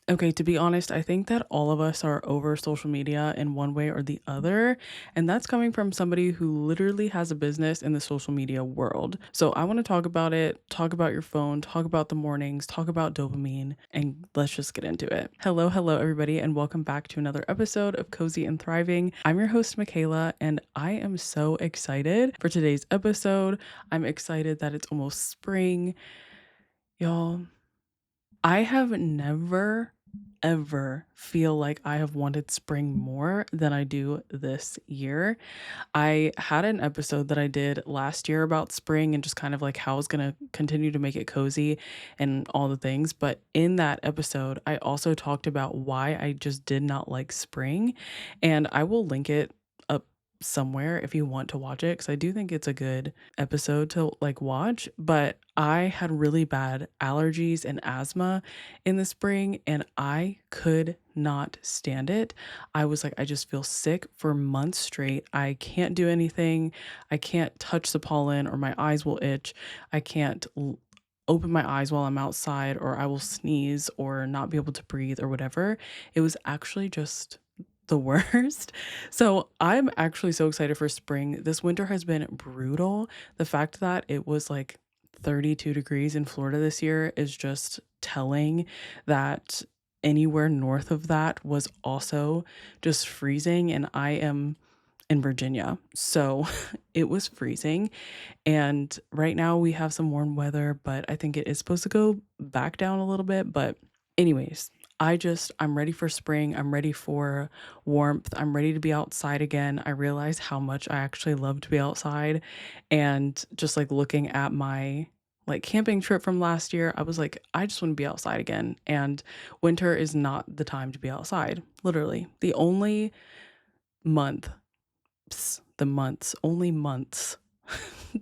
Okay, to be honest, I think that all of us are over social media in one way or the other. And that's coming from somebody who literally has a business in the social media world. So I want to talk about it, talk about your phone, talk about the mornings, talk about dopamine, and let's just get into it. Hello, everybody, and welcome back to another episode of Cozy and Thriving. I'm your host, Michaela, and I am so excited for today's episode. I'm excited that it's almost spring. Y'all, I have never ever feel like I have wanted spring more than I do this year. I had an episode that I did last year about spring and just kind of like how I was going to continue to make it cozy and all the things. But in that episode, I also talked about why I just did not like spring. And I will link it up somewhere if you want to watch it because I do think it's a good episode to like watch. But I had really bad allergies and asthma in the spring and I could not stand it. I was like, I just feel sick for months straight. I can't do anything. I can't touch the pollen or my eyes will itch. I can't open my eyes while I'm outside or I will sneeze or not be able to breathe or whatever. It was actually just the worst. So I'm actually so excited for spring. This winter has been brutal. The fact that it was like 32 degrees in Florida this year is just telling that anywhere north of that was also just freezing. And I am in Virginia. So it was freezing. And right now we have some warm weather, but I think it is supposed to go back down a little bit. But, anyways, I'm ready for spring. I'm ready for warmth. I'm ready to be outside again. I realize how much I actually love to be outside. And just like looking at my like camping trip from last year, I was like, I just want to be outside again. And winter is not the time to be outside, literally. The only month the months, only months.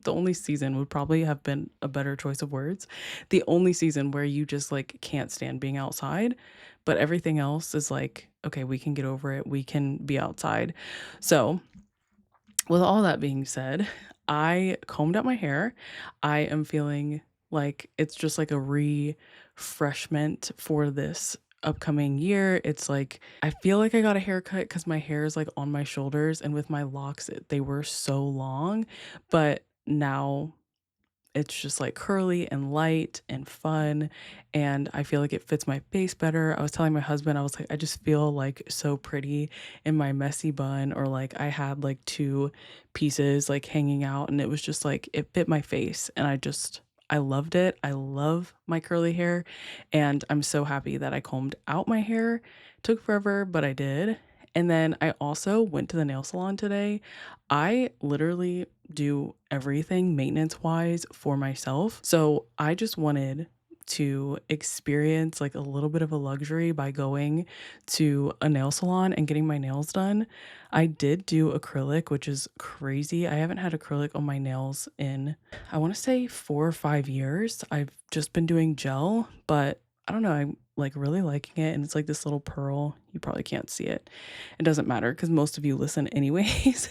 The only season would probably have been a better choice of words. The only season where you just like can't stand being outside, but everything else is like, okay, we can get over it. We can be outside. So, with all that being said, I combed out my hair. I am feeling like it's just like a refreshment for this upcoming year. It's like I feel like I got a haircut because my hair is like on my shoulders, and with my locks, they were so long, but now it's just like curly and light and fun, and I feel like it fits my face better. I was telling my husband, I was like, I just feel like so pretty in my messy bun, or like I had like two pieces like hanging out, and it was just like it fit my face, and I loved it. I love my curly hair, and I'm so happy that I combed out my hair. Took forever, but I did. And then I also went to the nail salon today. I literally do everything maintenance wise for myself. So I just wanted to experience like a little bit of a luxury by going to a nail salon and getting my nails done. I did do acrylic, which is crazy. I haven't had acrylic on my nails in, I want to say 4 or 5 years. I've just been doing gel, but I don't know. I'm like really liking it. And it's like this little pearl. You probably can't see it. It doesn't matter because most of you listen anyways.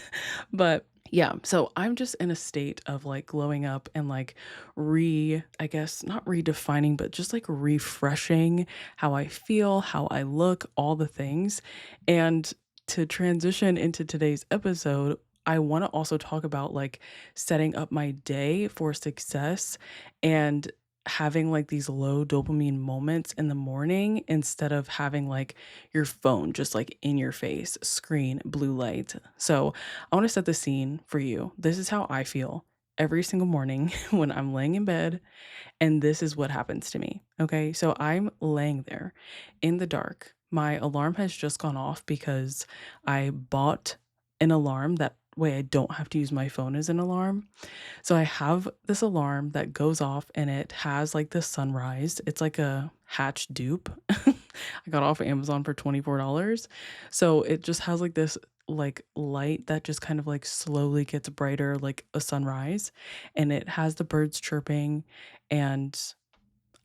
But yeah, so I'm just in a state of like glowing up and like I guess not redefining, but just like refreshing how I feel, how I look, all the things. And to transition into today's episode, I want to also talk about like setting up my day for success and having like these low dopamine moments in the morning instead of having like your phone just like in your face, screen, blue light. So, I want to set the scene for you. This is how I feel every single morning when I'm laying in bed, and this is what happens to me. Okay. So I'm laying there in the dark. My alarm has just gone off because I bought an alarm that way I don't have to use my phone as an alarm. So I have this alarm that goes off and it has like the sunrise. It's like a Hatch dupe. I got off Amazon for $24. So it just has like this like light that just kind of like slowly gets brighter like a sunrise, and it has the birds chirping, and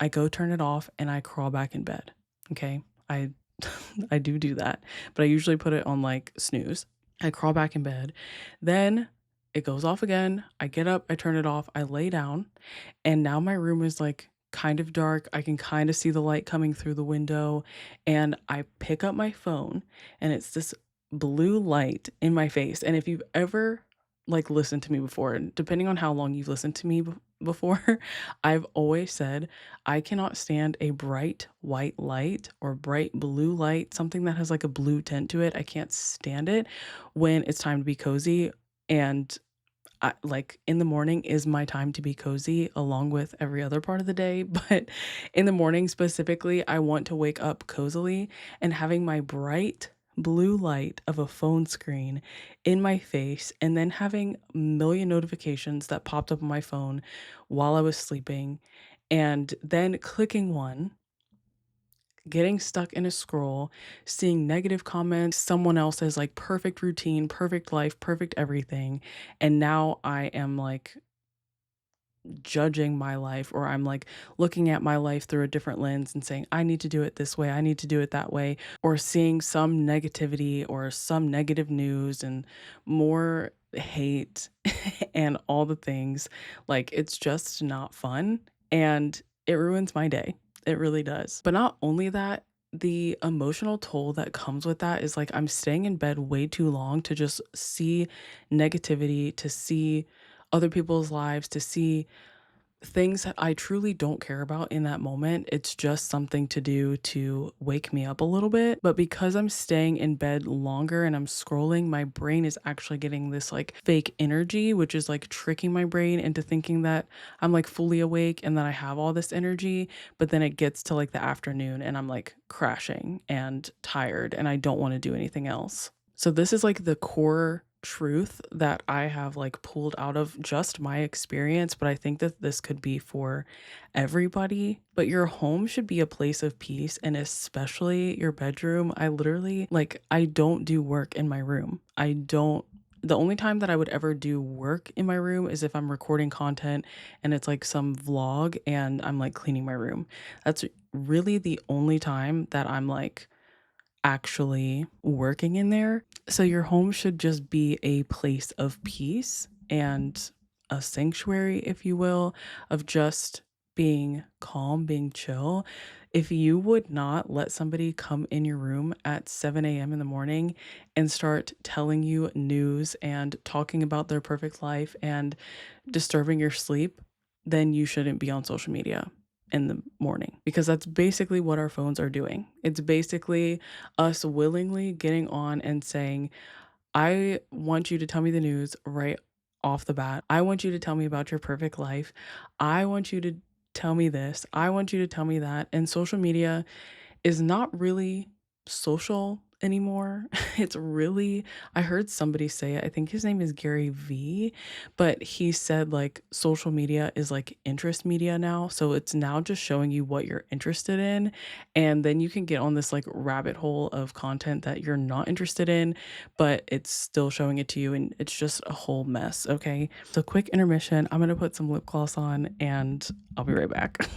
I go turn it off and I crawl back in bed. Okay? I I do that, but I usually put it on like snooze. I crawl back in bed. Then it goes off again. I get up, I turn it off, I lay down, and now my room is like kind of dark. I can kind of see the light coming through the window, and I pick up my phone, and it's this blue light in my face. And if you've ever like listened to me before, and depending on how long you've listened to me before, I've always said I cannot stand a bright white light or bright blue light, something that has like a blue tint to it. I can't stand it when it's time to be cozy. And like, in the morning is my time to be cozy along with every other part of the day, but in the morning specifically, I want to wake up cozily, and having my bright blue light of a phone screen in my face, and then having a million notifications that popped up on my phone while I was sleeping, and then clicking one, getting stuck in a scroll, seeing negative comments, someone else's like perfect routine, perfect life, perfect everything. And now I am like judging my life, or I'm like looking at my life through a different lens and saying, I need to do it this way, I need to do it that way, or seeing some negativity or some negative news and more hate and all the things. Like, it's just not fun, and it ruins my day. It really does. But not only that, the emotional toll that comes with that is like I'm staying in bed way too long to just see negativity, to see other people's lives, to see things that I truly don't care about in that moment. It's just something to do to wake me up a little bit. But because I'm staying in bed longer and I'm scrolling, my brain is actually getting this like fake energy, which is like tricking my brain into thinking that I'm like fully awake and that I have all this energy. But then it gets to like the afternoon and I'm like crashing and tired and I don't want to do anything else. So this is like the core truth that I have like pulled out of just my experience, but I think that this could be for everybody. But your home should be a place of peace, and especially your bedroom. I literally like I don't do work in my room. I don't The only time that I would ever do work in my room is if I'm recording content and it's like some vlog and I'm like cleaning my room. That's really the only time that I'm like actually working in there. So your home should just be a place of peace and a sanctuary, if you will, of just being calm, being chill. If you would not let somebody come in your room at 7 a.m. in the morning and start telling you news and talking about their perfect life and disturbing your sleep, then you shouldn't be on social media in the morning, because that's basically what our phones are doing. It's basically us willingly getting on and saying, I want you to tell me the news right off the bat. I want you to tell me about your perfect life. I want you to tell me this. I want you to tell me that. And social media is not really social anymore. It's really, I heard somebody say it, I think his name is Gary V, but he said like social media is like interest media now. So it's now just showing you what you're interested in. And then you can get on this like rabbit hole of content that you're not interested in, but it's still showing it to you. And it's just a whole mess. Okay. So, quick intermission. I'm going to put some lip gloss on and I'll be right back.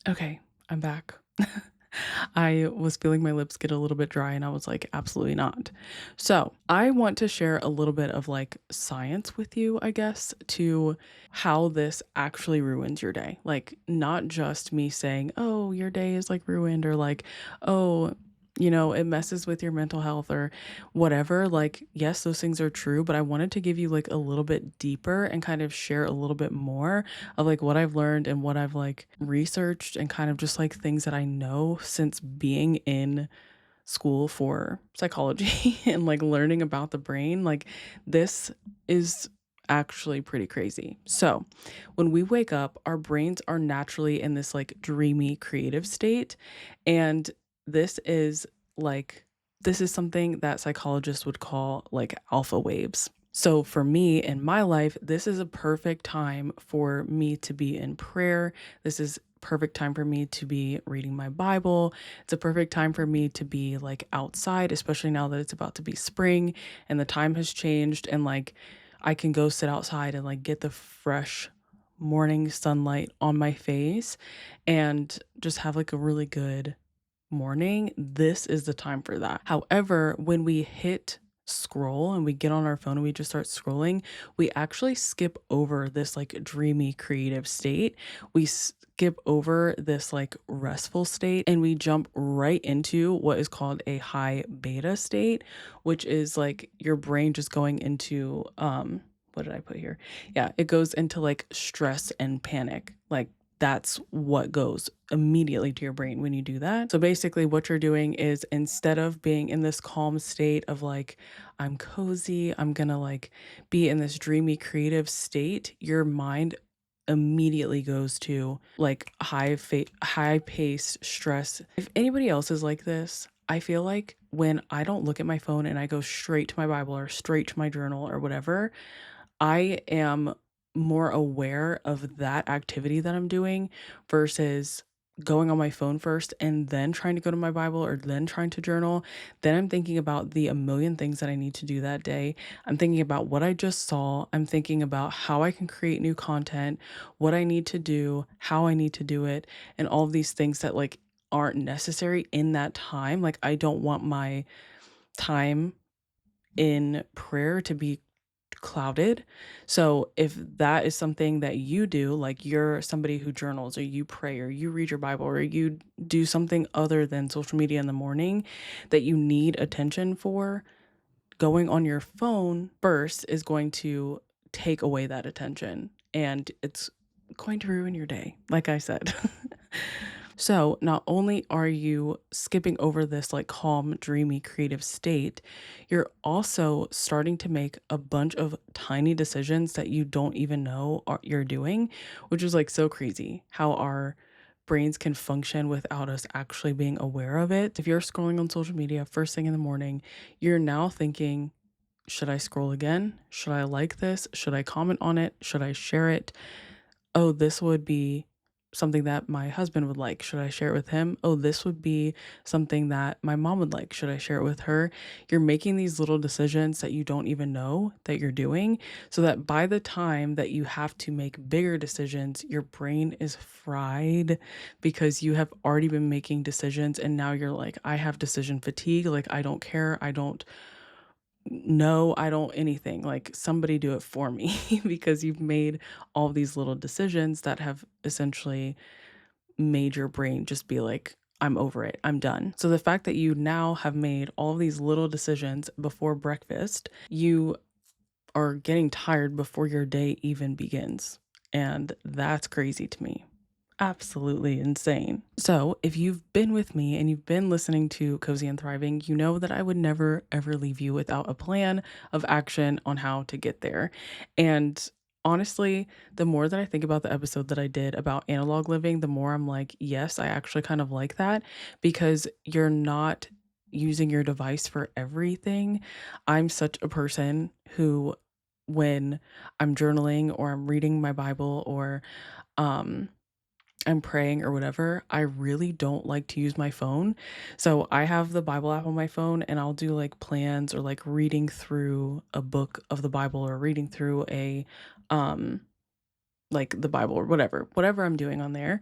Okay. I'm back. I was feeling my lips get a little bit dry and I was like, absolutely not. So, I want to share a little bit of like science with you, I guess, to how this actually ruins your day. Like, not just me saying, oh, your day is like ruined, or like, oh, it messes with your mental health or whatever. Like, yes, those things are true, but I wanted to give you like a little bit deeper and kind of share a little bit more of like what I've learned and what I've like researched, and kind of just like things that I know since being in school for psychology and like learning about the brain. Like, this is actually pretty crazy. So, when we wake up, our brains are naturally in this like dreamy creative state, and this is like this is something that psychologists would call like alpha waves. So for me in my life, this is a perfect time for me to be in prayer. This is perfect time for me to be reading my Bible. It's a perfect time for me to be like outside, especially now that it's about to be spring and the time has changed, and like I can go sit outside and like get the fresh morning sunlight on my face and just have like a really good morning. This is the time for that. However, when we hit scroll and we get on our phone and we just start scrolling, we actually skip over this like dreamy creative state. We skip over this like restful state and we jump right into what is called a high beta state, which is like your brain just going into what did I put here? Yeah, it goes into like stress and panic. Like that's what goes immediately to your brain when you do that. So basically, what you're doing is instead of being in this calm state of like, I'm cozy, I'm gonna like be in this dreamy creative state, your mind immediately goes to like high paced stress. If anybody else is like this, I feel like when I don't look at my phone and I go straight to my Bible or straight to my journal or whatever, I am more aware of that activity that I'm doing versus going on my phone first and then trying to go to my Bible or then trying to journal. Then I'm thinking about the a million things that I need to do that day. I'm thinking about what I just saw. I'm thinking about how I can create new content, what I need to do, how I need to do it, and all of these things that like aren't necessary in that time. Like I don't want my time in prayer to be clouded. So if that is something that you do, like you're somebody who journals or you pray or you read your Bible or you do something other than social media in the morning that you need attention for, going on your phone first is going to take away that attention and it's going to ruin your day, like I said. So, not only are you skipping over this like calm, dreamy, creative state, you're also starting to make a bunch of tiny decisions that you don't even know you're doing, which is like so crazy how our brains can function without us actually being aware of it. If you're scrolling on social media first thing in the morning, you're now thinking, should I scroll again? Should I like this? Should I comment on it? Should I share it? Oh, this would be something that my husband would like. Should I share it with him? Oh, this would be something that my mom would like. Should I share it with her? You're making these little decisions that you don't even know that you're doing, so that by the time that you have to make bigger decisions, your brain is fried because you have already been making decisions and now you're like, I have decision fatigue. Like, I don't care. I don't no, I don't anything. Like somebody do it for me because you've made all these little decisions that have essentially made your brain just be like, I'm over it. I'm done. So the fact that you now have made all of these little decisions before breakfast, you are getting tired before your day even begins. And that's crazy to me. Absolutely insane. So, if you've been with me and you've been listening to Cozy and Thriving, you know that I would never ever leave you without a plan of action on how to get there. And honestly, the more that I think about the episode that I did about analog living, the more I'm like, yes, I actually kind of like that because you're not using your device for everything. I'm such a person who, when I'm journaling or I'm reading my Bible or, um, I'm praying or whatever, I really don't like to use my phone. So I have the Bible app on my phone and I'll do like plans or like reading through a book of the Bible or reading through a um like the Bible or whatever I'm doing on there.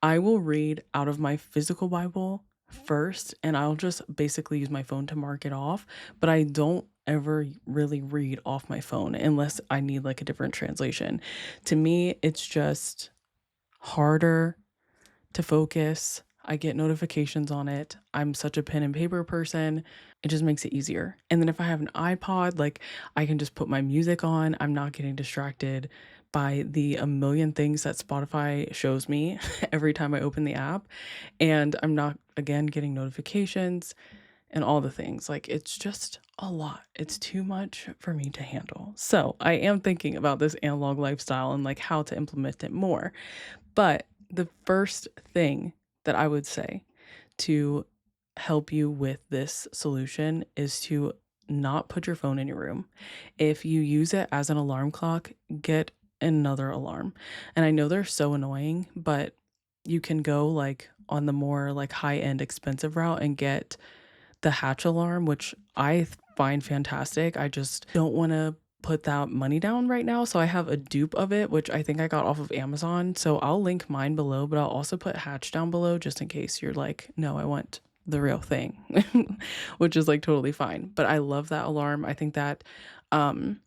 I will read out of my physical Bible first and I'll just basically use my phone to mark it off, but I don't ever really read off my phone unless I need like a different translation. To me, it's just harder to focus. I get notifications on it. I'm such a pen and paper person. It just makes it easier. And then if I have an iPod, like I can just put my music on. I'm not getting distracted by the a million things that Spotify shows me every time I open the app. And I'm not, again, getting notifications and all the things. Like it's just a lot. It's too much for me to handle. So I am thinking about this analog lifestyle and like how to implement it more. But the first thing that I would say to help you with this solution is to not put your phone in your room. If you use it as an alarm clock, get another alarm. And I know they're so annoying, but you can go like on the more like high end expensive route and get the Hatch alarm, which I find fantastic. I just don't want to put that money down right now. So I have a dupe of it, which I think I got off of Amazon. So I'll link mine below, but I'll also put Hatch down below just in case you're like, no, I want the real thing, which is like totally fine. But I love that alarm. I think that um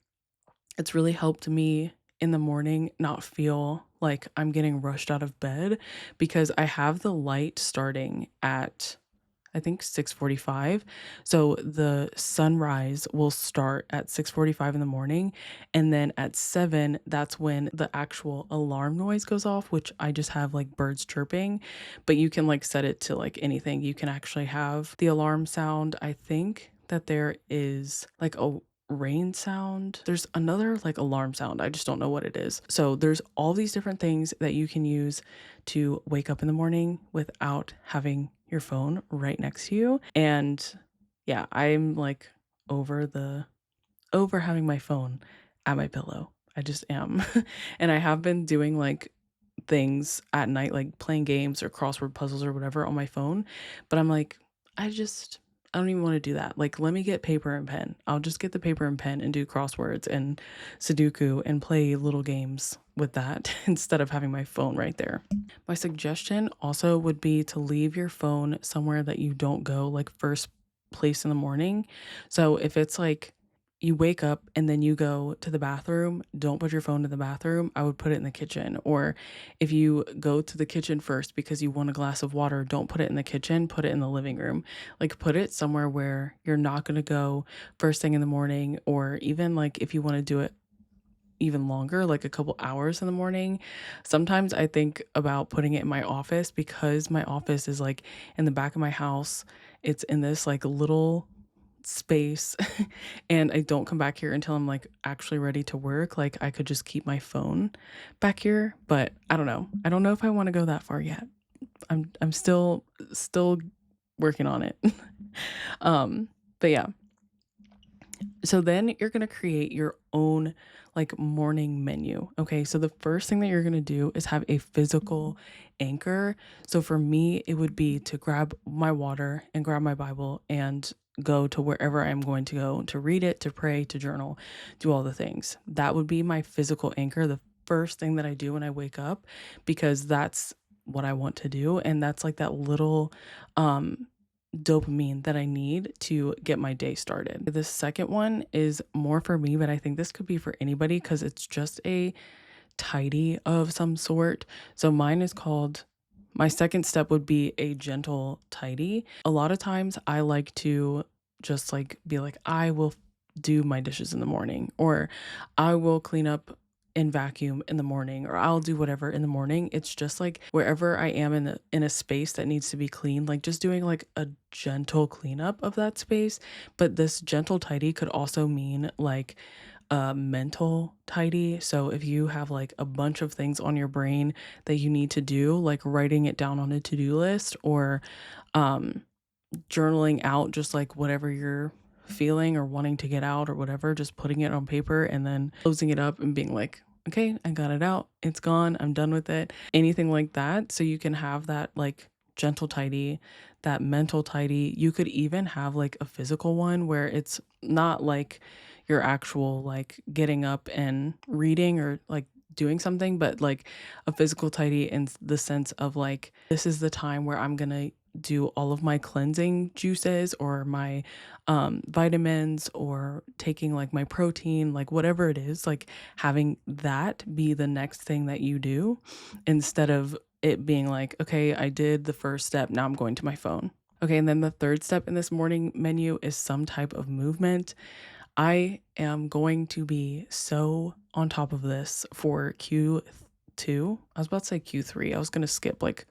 it's really helped me in the morning not feel like I'm getting rushed out of bed because I have the light starting at I think 6:45. So the sunrise will start at 6:45 in the morning, and then at 7 that's when the actual alarm noise goes off, which I just have like birds chirping, but you can like set it to like anything. You can actually have the alarm sound. I think that there is like a rain sound. There's another like alarm sound. I just don't know what it is. So there's all these different things that you can use to wake up in the morning without having your phone right next to you. And yeah, I'm like over the over having my phone at my pillow. I just am. And I have been doing like things at night, like playing games or crossword puzzles or whatever on my phone. But I'm like, I don't even want to do that. Like, let me get paper and pen. I'll just get the paper and pen and do crosswords and Sudoku and play little games with that instead of having my phone right there. My suggestion also would be to leave your phone somewhere that you don't go, like first place in the morning. So if it's like you wake up and then you go to the bathroom, don't put your phone in the bathroom. I would put it in the kitchen. Or if you go to the kitchen first because you want a glass of water, don't put it in the kitchen, put it in the living room. Like put it somewhere where you're not going to go first thing in the morning, or even like if you want to do it even longer, like a couple hours in the morning. Sometimes I think about putting it in my office because my office is like in the back of my house. It's in this like little space and I don't come back here until I'm like actually ready to work. Like I could just keep my phone back here, but I don't know. I don't know if I want to go that far yet. I'm still working on it. um but yeah, so then you're going to create your own like morning menu. Okay. So the first thing that you're going to do is have a physical anchor. So for me, it would be to grab my water and grab my Bible and go to wherever I'm going to go to read it, to pray, to journal, do all the things. That would be my physical anchor. The first thing that I do when I wake up, because that's what I want to do. And that's like that little, dopamine that I need to get my day started. The second one is more for me, but I think this could be for anybody because it's just a tidy of some sort. So mine is called my second step would be a gentle tidy. A lot of times I like to just like be like, I will do my dishes in the morning, or I will clean up and vacuum in the morning, or I'll do whatever in the morning. It's just like wherever I am in a space that needs to be cleaned, like just doing like a gentle cleanup of that space. But this gentle tidy could also mean like a mental tidy. So if you have like a bunch of things on your brain that you need to do, like writing it down on a to-do list, or um journaling out just like whatever you're feeling or wanting to get out or whatever, just putting it on paper and then closing it up and being like, okay, I got it out. It's gone. I'm done with it. Anything like that. So you can have that like gentle tidy, that mental tidy. You could even have like a physical one where it's not like your actual like getting up and reading or like doing something, but like a physical tidy in the sense of like, this is the time where I'm going to do all of my cleansing juices or my vitamins, or taking like my protein, like whatever it is, like having that be the next thing that you do instead of it being like, okay, I did the first step, now I'm going to my phone. Okay, and then the third step in this morning menu is some type of movement. I am going to be so on top of this for Q2. I was about to say Q3. I was going to skip like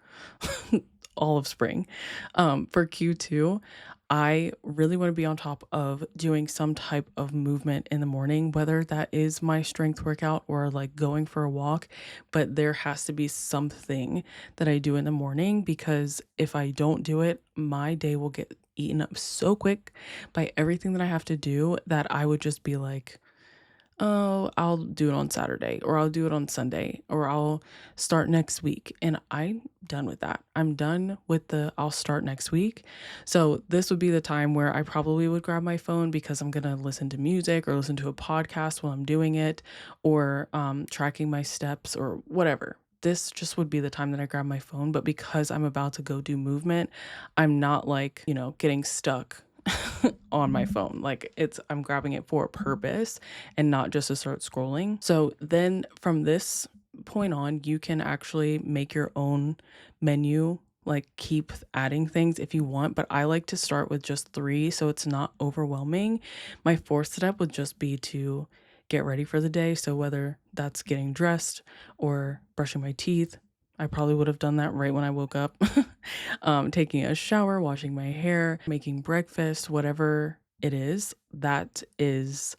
all of spring. For Q2, I really want to be on top of doing some type of movement in the morning, whether that is my strength workout or like going for a walk. But there has to be something that I do in the morning, because if I don't do it, my day will get eaten up so quick by everything that I have to do that I would just be like, oh, I'll do it on Saturday, or I'll do it on Sunday, or I'll start next week. And I'm done with that. I'm done with the I'll start next week. So this would be the time where I probably would grab my phone because I'm going to listen to music or listen to a podcast while I'm doing it, or tracking my steps or whatever. this just would be the time that I grab my phone, but because I'm about to go do movement, I'm not like, getting stuck on my phone. Like I'm grabbing it for a purpose and not just to start scrolling. So then from this point on, you can actually make your own menu, like keep adding things if you want, but I like to start with just 3 so it's not overwhelming. My fourth step would just be to get ready for the day. So whether that's getting dressed or brushing my teeth, I probably would have done that right when I woke up. Taking a shower, washing my hair, making breakfast, whatever it is, that is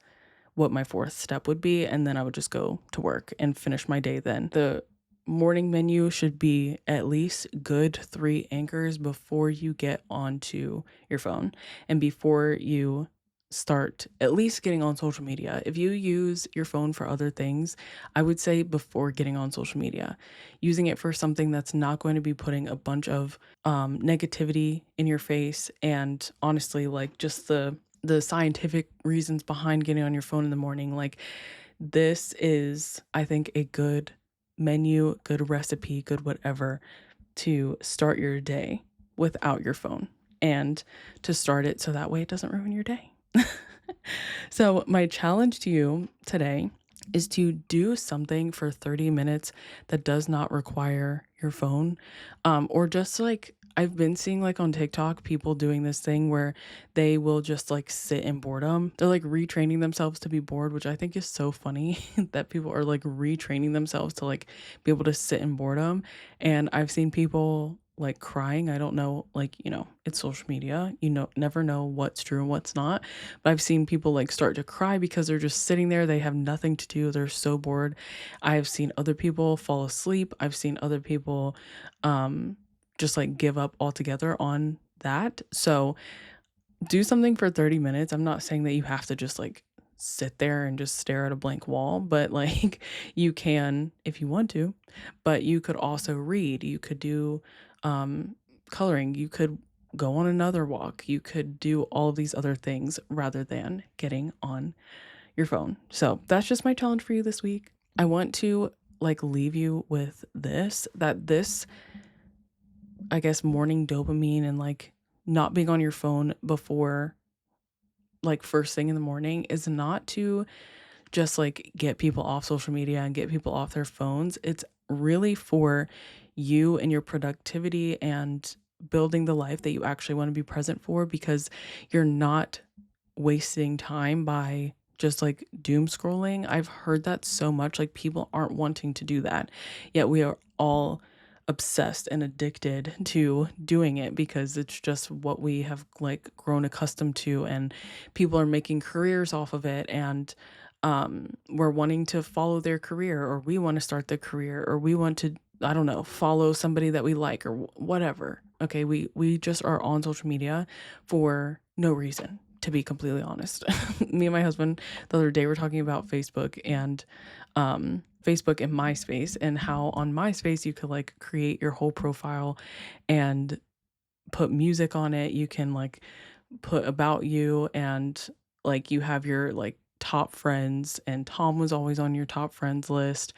what my fourth step would be. And then I would just go to work and finish my day then. The morning menu should be at least good 3 anchors before you get onto your phone and before you start at least getting on social media. If you use your phone for other things, I would say before getting on social media, using it for something that's not going to be putting a bunch of negativity in your face, and honestly, like just the scientific reasons behind getting on your phone in the morning. Like this is, I think, a good menu, good recipe, good whatever to start your day without your phone, and to start it so that way it doesn't ruin your day. So, my challenge to you today is to do something for 30 minutes that does not require your phone. Or just like I've been seeing like on TikTok, people doing this thing where they will just like sit in boredom. They're like retraining themselves to be bored, which I think is so funny that people are like retraining themselves to like be able to sit in boredom. And I've seen people like crying. I don't know, like, it's social media. Never know what's true and what's not. But I've seen people like start to cry because they're just sitting there. They have nothing to do. They're so bored. I have seen other people fall asleep. I've seen other people um just like give up altogether on that. So do something for 30 minutes. I'm not saying that you have to just like sit there and just stare at a blank wall, but like you can if you want to, but you could also read. You could do um coloring. You could go on another walk. You could do all of these other things rather than getting on your phone. So, that's just my challenge for you this week. I want to like leave you with this, that this, I guess, morning dopamine and like not being on your phone before like first thing in the morning is not to just like get people off social media and get people off their phones. It's really for you and your productivity and building the life that you actually want to be present for, because you're not wasting time by just like doom scrolling. I've heard that so much. Like people aren't wanting to do that. Yet we are all obsessed and addicted to doing it because it's just what we have like grown accustomed to, and people are making careers off of it, and we're wanting to follow their career, or we want to start the career, or we want to, I don't know, follow somebody that we like, or whatever. Okay, we just are on social media for no reason, to be completely honest. Me and my husband the other day were talking about Facebook and Facebook and MySpace, and how on MySpace you could like create your whole profile and put music on it. You can like put about you, and like you have your like top friends, and Tom was always on your top friends list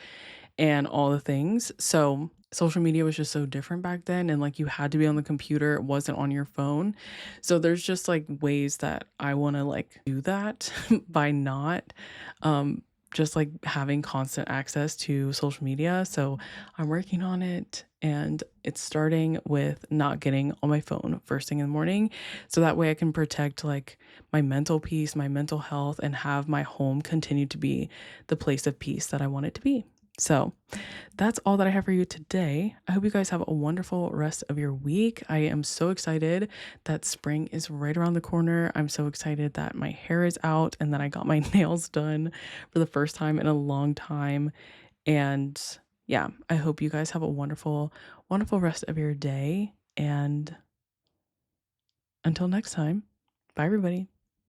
and all the things. So social media was just so different back then, and like you had to be on the computer, it wasn't on your phone. So there's just like ways that I want to like do that by not um just like having constant access to social media. So I'm working on it, and it's starting with not getting on my phone first thing in the morning, so that way I can protect like my mental peace, my mental health, and have my home continue to be the place of peace that I want it to be. So that's all that I have for you today. I hope you guys have a wonderful rest of your week. I am so excited that spring is right around the corner. I'm so excited that my hair is out and that I got my nails done for the first time in a long time. And yeah, I hope you guys have a wonderful, wonderful rest of your day. And until next time, bye, everybody.